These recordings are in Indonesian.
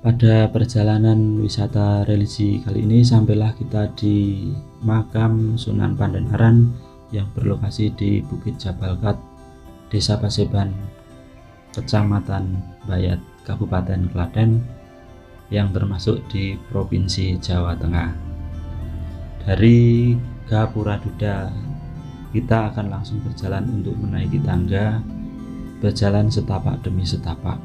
Pada perjalanan wisata religi kali ini sampailah kita di makam Sunan Pandanaran yang berlokasi di Bukit Jabalkat, Desa Paseban, Kecamatan Bayat, Kabupaten Klaten, yang termasuk di Provinsi Jawa Tengah. Dari Gapura Duda kita akan langsung berjalan untuk menaiki tangga, berjalan setapak demi setapak.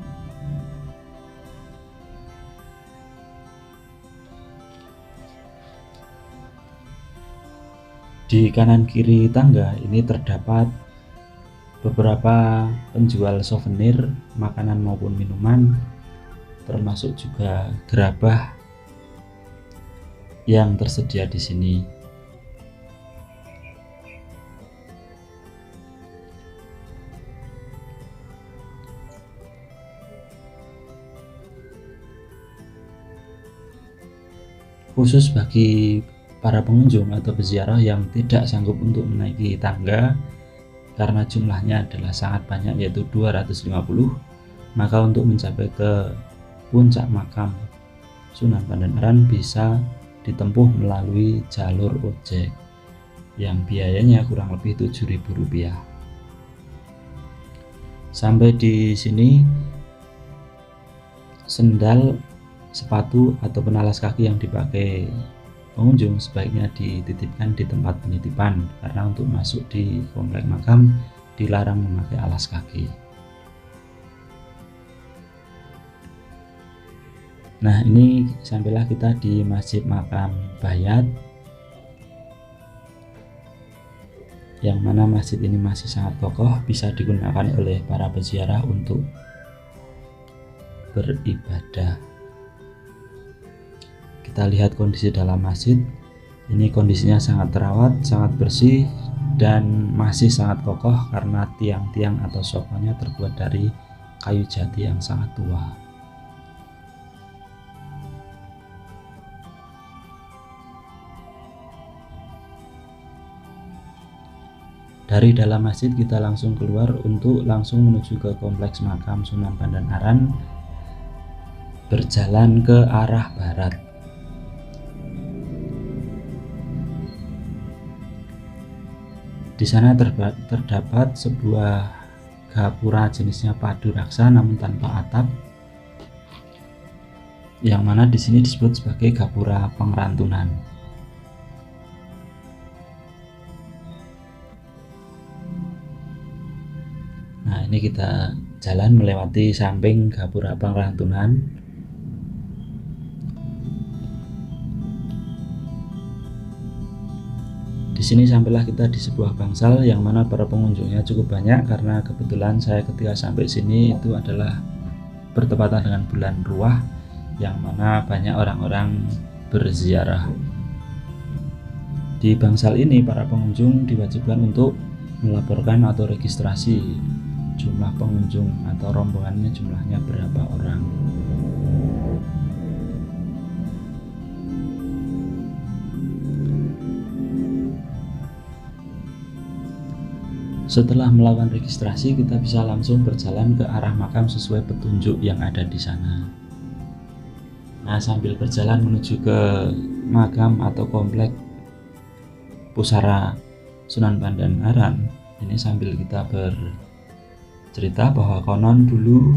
Di kanan kiri tangga ini terdapat beberapa penjual souvenir, makanan maupun minuman, termasuk juga gerabah yang tersedia di sini. Khusus bagi para pengunjung atau peziarah yang tidak sanggup untuk menaiki tangga karena jumlahnya adalah sangat banyak, yaitu 250, maka untuk mencapai ke puncak makam Sunan Pandanaran bisa ditempuh melalui jalur ojek yang biayanya kurang lebih Rp7.000. Sampai di sini sendal, sepatu ataupun alas kaki yang dipakai pengunjung sebaiknya dititipkan di tempat penitipan, karena untuk masuk di komplek makam dilarang memakai alas kaki. Nah, ini sampailah kita di Masjid Makam Bayat, yang mana masjid ini masih sangat kokoh, bisa digunakan oleh para peziarah untuk beribadah. Kita lihat kondisi dalam masjid. Ini kondisinya sangat terawat, sangat bersih, dan masih sangat kokoh karena tiang-tiang atau sokonya terbuat dari kayu jati yang sangat tua. Dari dalam masjid kita langsung keluar untuk langsung menuju ke kompleks makam Sunan Pandanaran, berjalan ke arah barat. Di sana terdapat sebuah gapura jenisnya padu raksa namun tanpa atap, yang mana di sini disebut sebagai gapura pengrantunan. Nah, ini kita jalan melewati samping gapura pengrantunan. Di sini sampailah kita di sebuah bangsal yang mana para pengunjungnya cukup banyak, karena kebetulan saya ketika sampai sini itu adalah bertepatan dengan bulan Ruah, yang mana banyak orang-orang berziarah. Di bangsal ini para pengunjung diwajibkan untuk melaporkan atau registrasi jumlah pengunjung atau rombongannya, jumlahnya berapa orang. Setelah melakukan registrasi, kita bisa langsung berjalan ke arah makam sesuai petunjuk yang ada di sana. Nah, sambil berjalan menuju ke makam atau komplek pusara Sunan Pandanaran, ini sambil kita bercerita bahwa konon dulu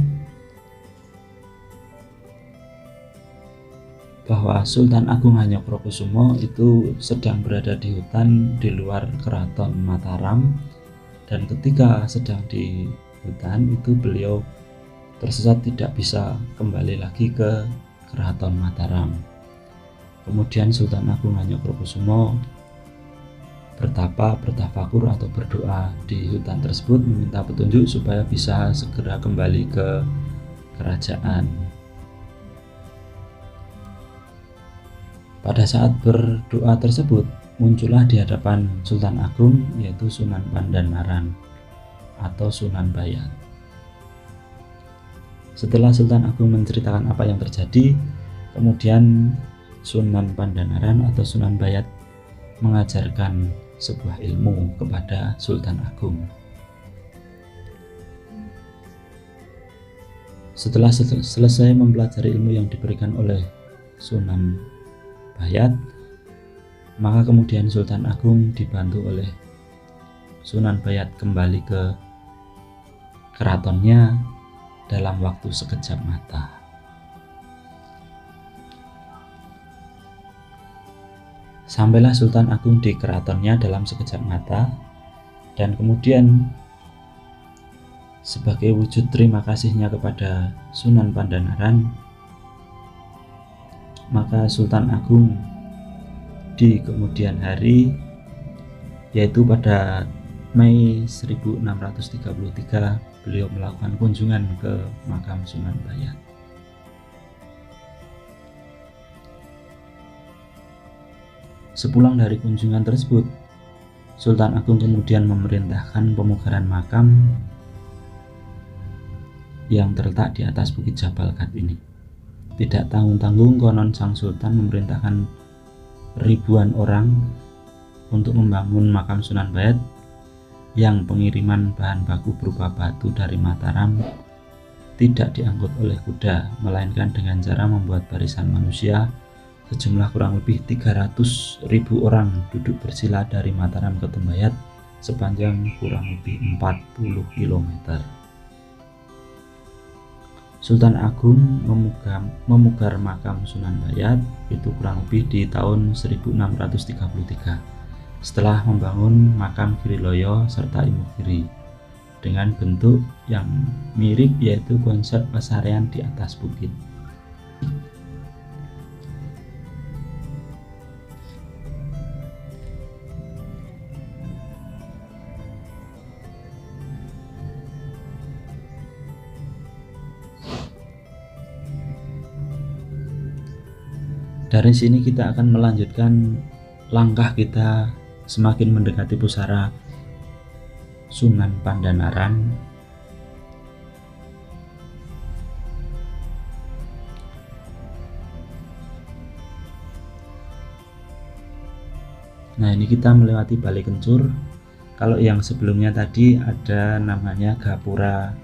bahwa Sultan Agung Hanyokrokusumo itu sedang berada di hutan di luar Keraton Mataram, dan ketika sedang di hutan itu beliau tersesat, tidak bisa kembali lagi ke Keraton Mataram. Kemudian Sultan Agung Hanyokrokusumo bertafakur atau berdoa di hutan tersebut, meminta petunjuk supaya bisa segera kembali ke kerajaan. Pada saat berdoa tersebut, muncullah di hadapan Sultan Agung, yaitu Sunan Pandanaran atau Sunan Bayat. Setelah Sultan Agung menceritakan apa yang terjadi, kemudian Sunan Pandanaran atau Sunan Bayat mengajarkan sebuah ilmu kepada Sultan Agung. Setelah selesai mempelajari ilmu yang diberikan oleh Sunan Bayat, maka kemudian Sultan Agung dibantu oleh Sunan Bayat kembali ke keratonnya dalam waktu sekejap mata. Sampailah Sultan Agung di keratonnya dalam sekejap mata, dan kemudian sebagai wujud terima kasihnya kepada Sunan Pandanaran, maka Sultan Agung di kemudian hari, yaitu pada Mei 1633, beliau melakukan kunjungan ke makam Sunan Bayat. Sepulang dari kunjungan tersebut, Sultan Agung kemudian memerintahkan pemugaran makam yang terletak di atas Bukit Jabal Kat ini. Tidak tanggung-tanggung, konon sang sultan memerintahkan ribuan orang untuk membangun makam Sunan Bayat yang pengiriman bahan baku berupa batu dari Mataram tidak diangkut oleh kuda, melainkan dengan cara membuat barisan manusia sejumlah kurang lebih 300.000 orang duduk bersila dari Mataram ke Tembayat sepanjang kurang lebih 40 km. Sultan Agung memugar makam Sunan Bayat itu kurang lebih di tahun 1633 setelah membangun makam Giriloyo serta Imogiri dengan bentuk yang mirip, yaitu konsep pesarean di atas bukit. Dari sini kita akan melanjutkan langkah kita semakin mendekati pusara Sunan Pandanaran. Nah, ini kita melewati Bale Kencur. Kalau yang sebelumnya tadi ada namanya Gapura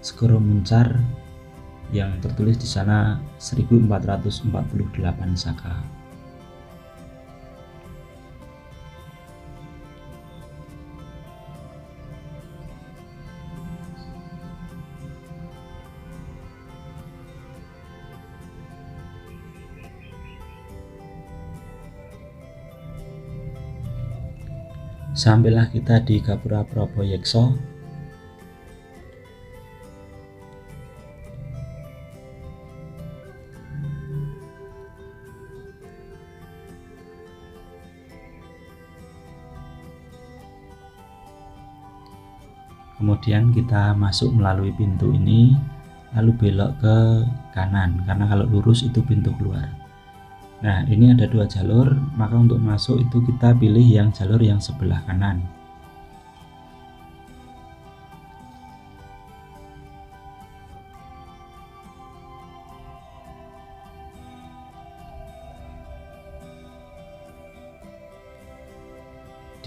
Segoro Muncar, yang tertulis di sana 1448 Saka. Sampailah kita di Gapura Prabayeksa. Kemudian kita masuk melalui pintu ini, lalu belok ke kanan, karena kalau lurus itu pintu keluar. Nah, ini ada dua jalur, maka untuk masuk itu kita pilih yang jalur yang sebelah kanan.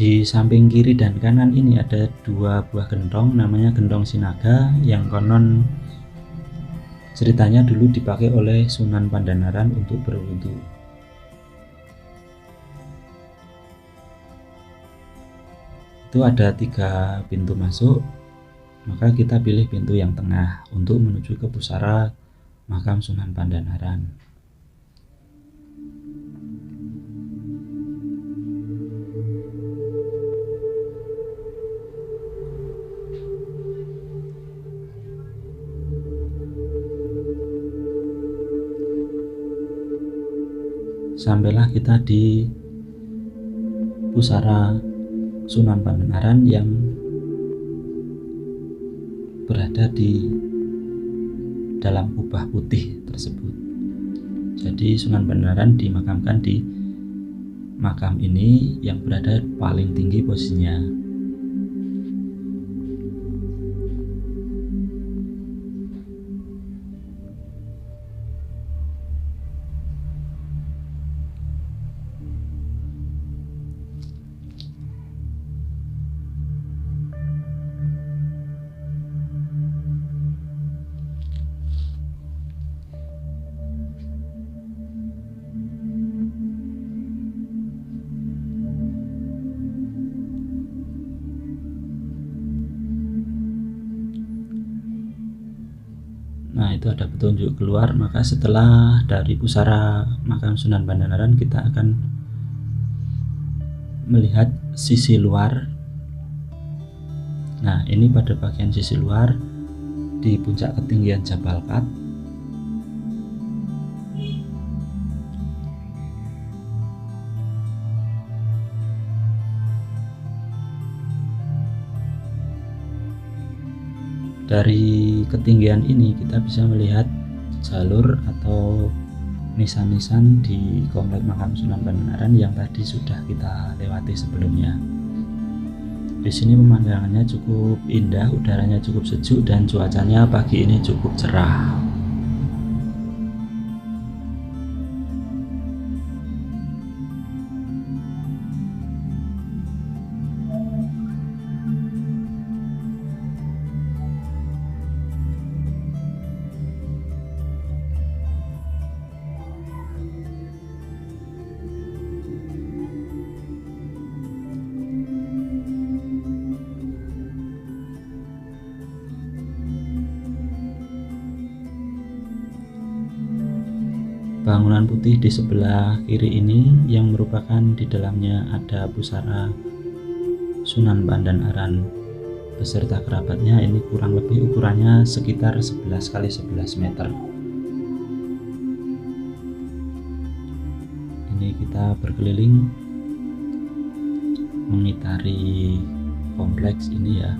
Di samping kiri dan kanan ini ada dua buah gentong, namanya gentong Sinaga, yang konon ceritanya dulu dipakai oleh Sunan Pandanaran untuk berwudu. Itu ada 3 pintu masuk, maka kita pilih pintu yang tengah untuk menuju ke pusara makam Sunan Pandanaran. Sampailah kita di pusara Sunan Pandanaran yang berada di dalam kubah putih tersebut. Jadi Sunan Pandanaran dimakamkan di makam ini yang berada paling tinggi posisinya. itu ada petunjuk keluar, maka setelah dari pusara makam Sunan Pandanaran kita akan melihat sisi luar. Nah, ini pada bagian sisi luar di puncak ketinggian Jabal Qat. Dari ketinggian ini kita bisa melihat jalur atau nisan-nisan di komplek makam Sunan Pandanaran yang tadi sudah kita lewati sebelumnya. Di sini pemandangannya cukup indah, udaranya cukup sejuk, dan cuacanya pagi ini cukup cerah. Bangunan putih di sebelah kiri ini yang merupakan di dalamnya ada pusara Sunan Pandanaran beserta kerabatnya. Ini kurang lebih ukurannya sekitar 11 x 11 meter. Ini kita berkeliling mengitari kompleks ini ya.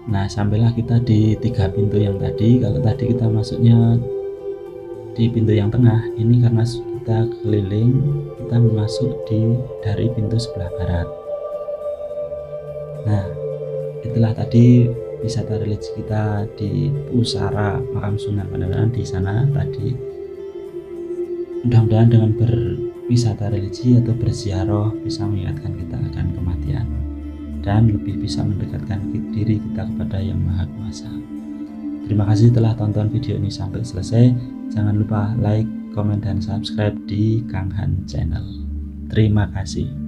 Nah, sampailah kita di 3 pintu yang tadi. Kalau tadi kita masuknya di pintu yang tengah, ini karena kita keliling, kita masuk dari pintu sebelah barat. Nah, itulah tadi wisata religi kita di pusara makam Sunan Pandanaran di sana tadi. Mudah-mudahan dengan berwisata religi atau berziarah bisa mengingatkan kita akan kematian dan lebih bisa mendekatkan diri kita kepada Yang Maha Kuasa. Terima kasih telah tonton video ini sampai selesai. Jangan lupa like, komen, dan subscribe di Kang Han Channel. Terima kasih.